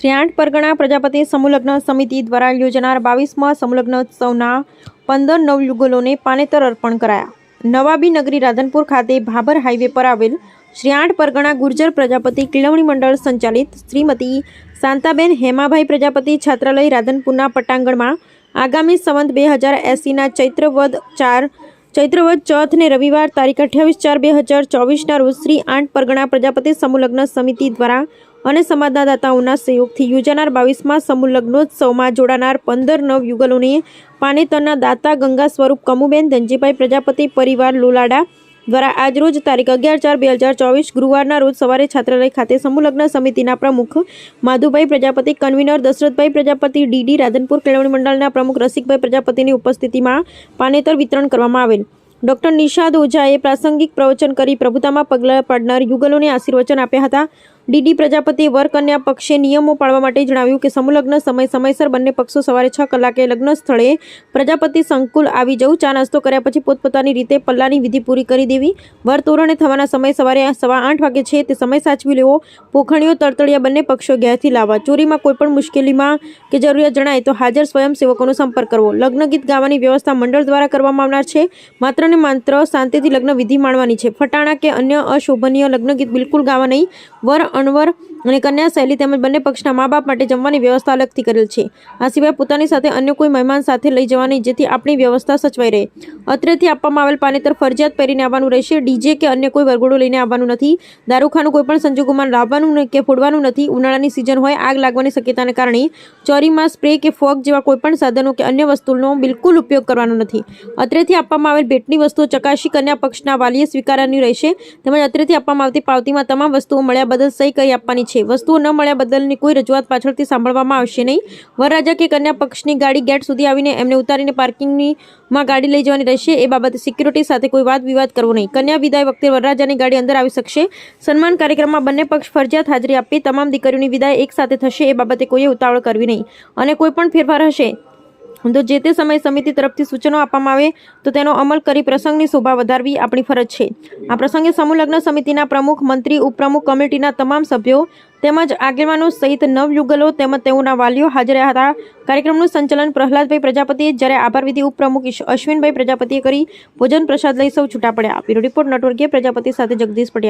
શ્રી 8 પરગણા પ્રજાપતિ સમૂહલગ્ન સમિતિ દ્વારા યોજાનાર 22મા સમૂહલગ્નોત્સવના 15 નવયુગલોને પાનેતર અર્પણ કરાયા. નવાબી નગરી રાધનપુર ખાતે ભાભર હાઈવે પર આવેલ શ્રી 8 પરગણા ગુર્જર પ્રજાપતિ કેળવણી મંડળ સંચાલિત શ્રીમતી શાંતાબેન હેમાભાઈ પ્રજાપતિ છાત્રાલય રાધનપુરના પટાંગણમાં આગામી સંવત 2080ના ચૈત્રવદ ચોથને રવિવાર તારીખ 28/4/2024ના રોજ શ્રી 8 પરગણા પ્રજાપતિ સમૂહલગ્ન સમિતિ દ્વારા અને સમાજના દાતાઓના સહયોગથી યોજાનાર 22મા સમૂહલગ્નોત્સવમાં જોડાનાર 15 નવયુગલોને પાનેતરના દાતા ગંગા સ્વરૂપ કમુબેન ધનજીભાઈ પ્રજાપતિ પરિવાર લોલાડા દ્વારા આજરોજ તારીખ 11/4/2024 ગુરુવારના રોજ સવારે છાત્રાલય ખાતે સમૂહલગ્ન સમિતિના પ્રમુખ માધુભાઈ પ્રજાપતિ, કન્વીનર દશરથભાઈ પ્રજાપતિ, ડીડી રાધનપુર કેળવણી મંડળના પ્રમુખ રસિકભાઈ પ્રજાપતિની ઉપસ્થિતિમાં પાનેતર વિતરણ કરવામાં આવેલ. ડૉક્ટર નિષાદ ઓઝાએ પ્રાસંગિક પ્રવચન કરી પ્રભુતામાં પગલાં પાડનાર યુગલોને આશીર્વચન આપ્યા હતા. ડીડી પ્રજાપતિએ વર કન્યા પક્ષે નિયમો પાળવા માટે જણાવ્યું કે સમૂહલગ્ન સમયસર બંને પક્ષો સવારે 6 કલાકે લગ્ન સ્થળે પ્રજાપતિ સંકુલ આવી જવું, ચા નાસ્તો કર્યા પછી પોતપોતાની રીતે પલ્લાની વિધિ પૂરી કરી દેવી, વર તોરણે થવાના સમય સવારે 8:15 વાગે છે તે સમય સાચવી લેવો, પોખણીઓ તળતળિયા બંને પક્ષો ઘેરથી લાવવા, ચોરીમાં કોઈપણ મુશ્કેલીમાં કે જરૂરિયાત જણાય તો હાજર સ્વયંસેવકોનો સંપર્ક કરવો, લગ્ન ગીત ગાવાની વ્યવસ્થા મંડળ દ્વારા કરવામાં આવનાર છે, માત્ર ને માત્ર શાંતિથી લગ્ન વિધિ માણવાની છે, ફટાણા કે અન્ય અશોભનીય લગ્ન ગીત બિલકુલ ગાવા નહીં, વર અણવર અને કન્યા શૈલી તેમજ બંને પક્ષના મા બાપ માટે જમવાની વ્યવસ્થા અલગથી કરેલ છે. આ સિવાય પોતાની સાથે અન્ય કોઈ મહેમાન સાથે લઈ જવાની, જેથી આપણી વ્યવસ્થા સચવાઈ રહે. અત્રેથી આપવામાં આવેલ પાનેતર ફરજિયાત પહેરીને આવવાનું રહેશે. ડીજે કે અન્ય કોઈ વરઘોડો લઈને આવવાનું નથી. દારૂખાનું કોઈપણ સંજોગોમાં લાવવાનું કે ફોડવાનું નથી. ઉનાળાની સિઝન હોય, આગ લાગવાની શક્યતાને કારણે ચોરીમાં સ્પ્રે કે ફોગ જેવા કોઈપણ સાધનો કે અન્ય વસ્તુનો બિલકુલ ઉપયોગ કરવાનો નથી. અત્રેથી આપવામાં આવેલ ભેટની વસ્તુઓ ચકાસી કન્યા પક્ષના વાલીએ સ્વીકારવાની રહેશે. તેમજ અત્રેથી આપવામાં આવતી પાવતીમાં તમામ વસ્તુઓ મળ્યા બદલ સહી કરી આપવાની છે. વસ્તુઓ ન મળ્યા બદલની કોઈ રજૂઆત પાછળથી સાંભળવામાં આવશે નહીં. વરરાજા કે કન્યા પક્ષની ગાડી ગેટ સુધી આવીને એમને ઉતારીને પાર્કિંગમાં ગાડી લઈ જવાની રહેશે. એ બાબતે સિક્યુરિટી સાથે કોઈ વાદ વિવાદ કરવો નહીં. કન્યા વિદાય વખતે વરરાજાની ગાડી અંદર આવી શકશે. સન્માન કાર્યક્રમમાં બંને પક્ષ ફરજિયાત હાજરી આપી તમામ દીકરીઓની વિદાય એક સાથે થશે. એ બાબતે કોઈએ ઉતાવળ કરવી નહીં અને કોઈ પણ ફેરફાર હશે તો જે તે સમયે સમિતિ તરફથી સૂચનો આપવામાં આવે તો તેનો અમલ કરી પ્રસંગની શોભા વધારવી આપણી ફરજ છે. આ પ્રસંગે સમૂહલગ્ન સમિતિના પ્રમુખ, મંત્રી, ઉપપ્રમુખ, કમિટીના તમામ સભ્યો તેમજ આગેવાનો સહિત નવયુગલો તેમજ તેઓના વાલીઓ હાજર રહ્યા હતા. કાર્યક્રમનું સંચાલન પ્રહલાદભાઈ પ્રજાપતિએ, જ્યારે આભાર વિધિ ઉપપ્રમુખ અશ્વિનભાઈ પ્રજાપતિએ કરી ભોજન પ્રસાદ લઈ સૌ છૂટા પડ્યા. બ્યુરો રિપોર્ટ નેટવર્ક પ્રજાપતિ સાથે જગદીશ પટેલ.